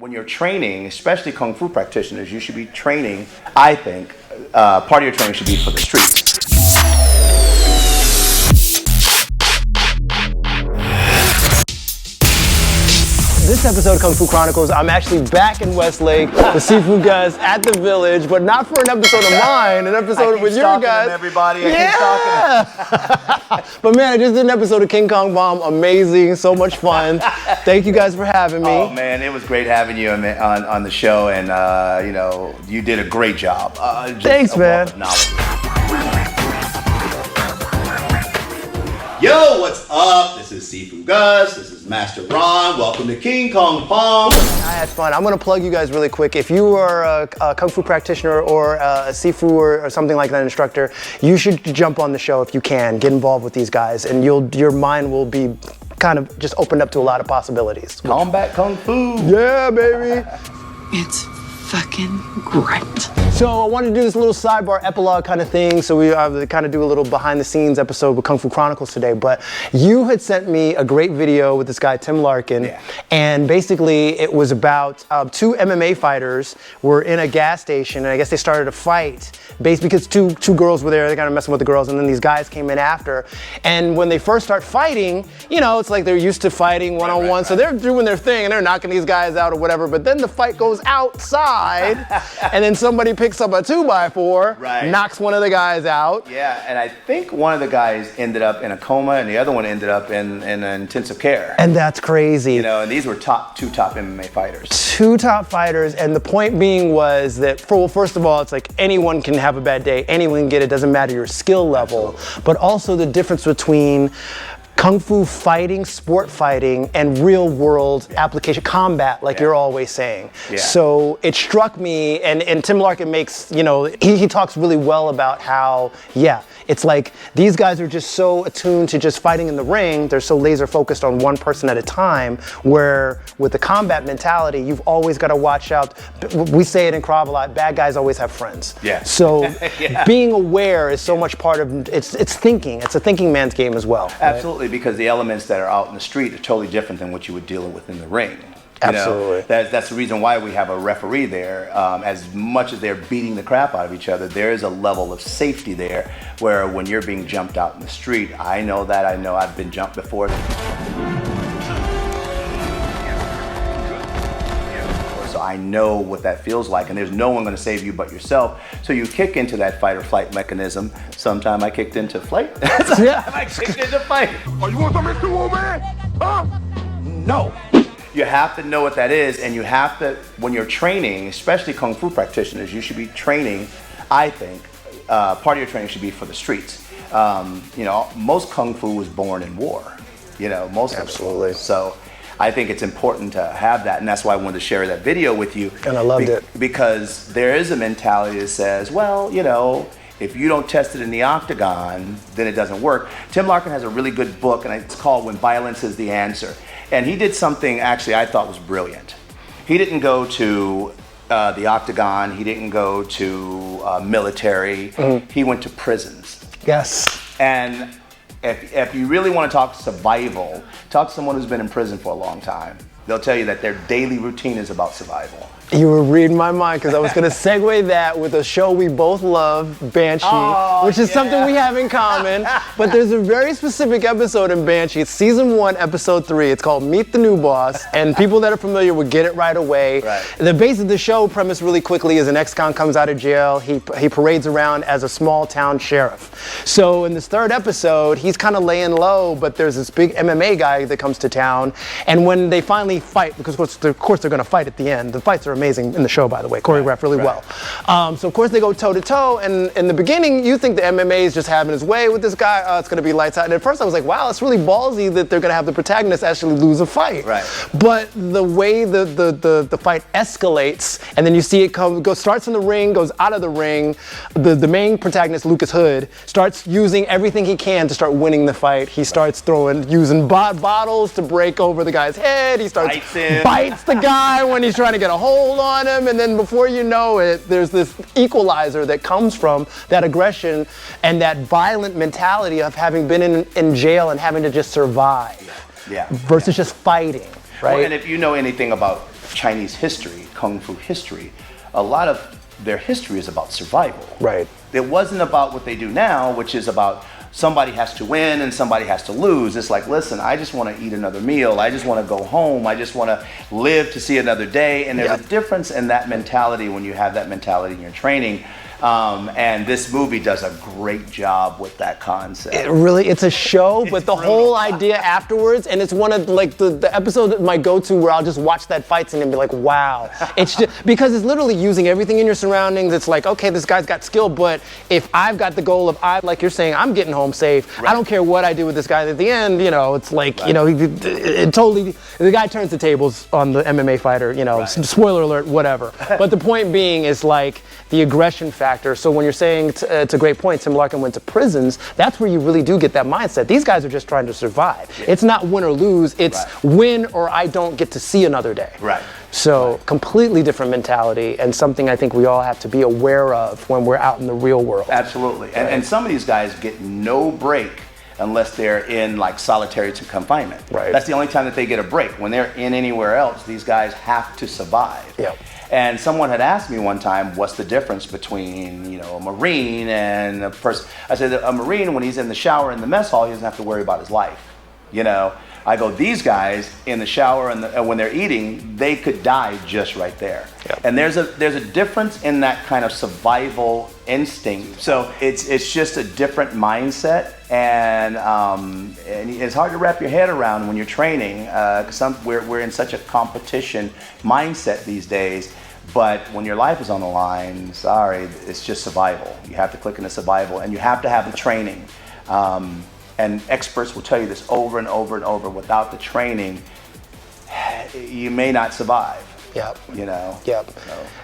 When you're training, especially Kung Fu practitioners, you should be training, I think, part of your training should be for the streets. This episode of Kung Fu Chronicles, I'm actually back in Westlake with Sifu Gus at the Village, but not for an episode of mine, an episode with your guys. Everybody, But man, I just did an episode of King Kong Bomb, amazing, so much fun. Thank you guys for having me. Oh man, it was great having you on the show, and you know, you did a great job. Thanks, man. Yo, what's up? This is Sifu Gus. This is Master Ron. Welcome to King Kong Bomb. I had fun. I'm going to plug you guys really quick. If you are a Kung Fu practitioner or a Sifu or something like that instructor, you should jump on the show if you can. Get involved with these guys, and your mind will be kind of just opened up to a lot of possibilities. Combat Kung Fu. Yeah, baby. It's fucking great. So I wanted to do this little sidebar epilogue kind of thing, so we kind of do a little behind the scenes episode with Kung Fu Chronicles today, but you had sent me a great video with this guy Tim Larkin, and basically it was about two MMA fighters were in a gas station, and I guess they started a fight because two girls were there, they kind of messing with the girls, and then these guys came in after, and when they first start fighting, you know, it's like they're used to fighting one-on-one, so they're doing their thing, and they're knocking these guys out or whatever, but then the fight goes outside, and then somebody picks up a 2x4, knocks one of the guys out. Yeah, and I think one of the guys ended up in a coma, and the other one ended up in intensive care. And that's crazy. You know, and these were two top MMA fighters. Two top fighters, and the point being was that, first of all, it's like anyone can have a bad day, anyone can get it, doesn't matter your skill level, but also the difference between Kung Fu fighting, sport fighting, and real world application, combat, like you're always saying. Yeah. So it struck me, and Tim Larkin makes, you know, he talks really well about how, it's like these guys are just so attuned to just fighting in the ring, they're so laser focused on one person at a time, where with the combat mentality, you've always got to watch out. We say it in Krav a lot, bad guys always have friends. Yeah. So being aware is so much part of, it's thinking, it's a thinking man's game as well. Absolutely. Because the elements that are out in the street are totally different than what you would deal with in the ring. Absolutely. That's the reason why we have a referee there. As much as they're beating the crap out of each other, there is a level of safety there where when you're being jumped out in the street, I know I've been jumped before. So I know what that feels like, and there's no one going to save you but yourself. So you kick into that fight or flight mechanism. Sometime I kicked into flight. I kicked into fight. Oh, you want something too, old man? Huh? No. You have to know what that is, and you have to, when you're training, especially Kung Fu practitioners, you should be training, I think, part of your training should be for the streets. You know, most Kung Fu was born in war. You know, most Absolutely. Of it. So I think it's important to have that, and that's why I wanted to share that video with you. And I loved it. Because there is a mentality that says, well, you know, if you don't test it in the octagon, then it doesn't work. Tim Larkin has a really good book, and it's called When Violence is the Answer. And he did something actually I thought was brilliant. He didn't go to the octagon, he didn't go to military, he went to prisons. Yes. And if you really want to talk survival, talk to someone who's been in prison for a long time. They'll tell you that their daily routine is about survival. You were reading my mind, because I was going to segue that with a show we both love, Banshee, which is something we have in common. But there's a very specific episode in Banshee. It's season 1, episode 3. It's called Meet the New Boss, and people that are familiar will get it right away. The base of the show premise really quickly is an ex-con comes out of jail. He parades around as a small town sheriff. So in this 3rd episode, he's kind of laying low, but there's this big MMA guy that comes to town, and when they finally fight, because of course they're going to fight at the end. The fights are amazing in the show, by the way, choreographed really well. So of course they go toe to toe, and in the beginning you think the MMA is just having his way with this guy. Oh, it's going to be lights out. And at first I was like, wow, it's really ballsy that they're going to have the protagonist actually lose a fight. But the way the fight escalates, and then you see it starts in the ring, goes out of the ring. The main protagonist, Lucas Hood, starts using everything he can to start winning the fight. He starts using bottles to break over the guy's head. He starts bites the guy when he's trying to get a hold on him, and then before you know it, there's this equalizer that comes from that aggression and that violent mentality of having been in jail and having to just survive versus just fighting, right? Well, and if you know anything about Chinese history, Kung Fu history, a lot of their history is about survival. Right. It wasn't about what they do now, which is about somebody has to win and somebody has to lose. It's like, listen, I just want to eat another meal. I just want to go home. I just want to live to see another day. And there's a difference in that mentality when you have that mentality in your training. And this movie does a great job with that concept. It's a show, but the whole idea afterwards, and it's one of like the episode that my go-to where I'll just watch that fight scene and be like, wow. It's just because it's literally using everything in your surroundings. It's like, okay, this guy's got skill, but if I've got the goal of like you're saying, I'm getting home safe. Right. I don't care what I do with this guy. At the end, it's like, it totally, the guy turns the tables on the MMA fighter, spoiler alert, whatever. But the point being is like the aggression factor. So when you're saying it's a great point, Tim Larkin went to prisons, that's where you really do get that mindset. These guys are just trying to survive. Yeah. It's not win or lose, it's win or I don't get to see another day. Right. So completely different mentality and something I think we all have to be aware of when we're out in the real world. Absolutely. Right. And some of these guys get no break unless they're in like solitary confinement. Right. That's the only time that they get a break. When they're in anywhere else, these guys have to survive. Yep. And someone had asked me one time, what's the difference between, a Marine and a person? I said, a Marine, when he's in the shower in the mess hall, he doesn't have to worry about his life. I go, these guys in the shower and when they're eating, they could die just right there. Yep. And there's a difference in that kind of survival instinct. So it's just a different mindset, and it's hard to wrap your head around when you're training. We're in such a competition mindset these days. But when your life is on the line, sorry, it's just survival. You have to click into survival, and you have to have the training. And experts will tell you this over and over and over. Without the training, you may not survive. Yep. Yep.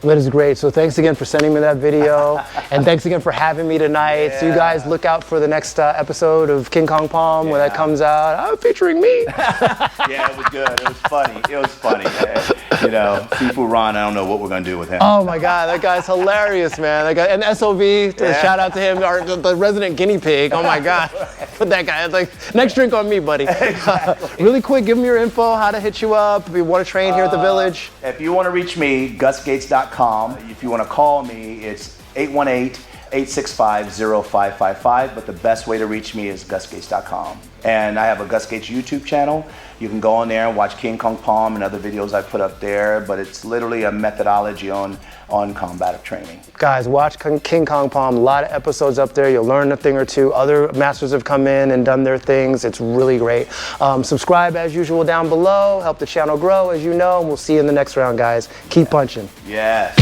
That is great. So thanks again for sending me that video. And thanks again for having me tonight. Yeah. So you guys look out for the next episode of King Kong Palm when that comes out. Featuring me. Yeah, it was good. It was funny. Sifu Ron, I don't know what we're going to do with him. Oh my God, that guy's hilarious, man. That guy, and SOV, shout out to him, the resident guinea pig. Oh my God. Put that guy, it's like, next drink on me, buddy. Exactly. Really quick, give them your info, how to hit you up, if you want to train here at the Village. If you want to reach me, GusGates.com. If you want to call me, it's 818-865-0555. But the best way to reach me is GusGates.com. And I have a Gus Gates YouTube channel. You can go on there and watch King Kong Palm and other videos I put up there. But it's literally a methodology on combative training. Guys, watch King Kong Palm. A lot of episodes up there. You'll learn a thing or two. Other masters have come in and done their things. It's really great. Subscribe as usual down below. Help the channel grow, as you know. And we'll see you in the next round, guys. Keep punching. Yes.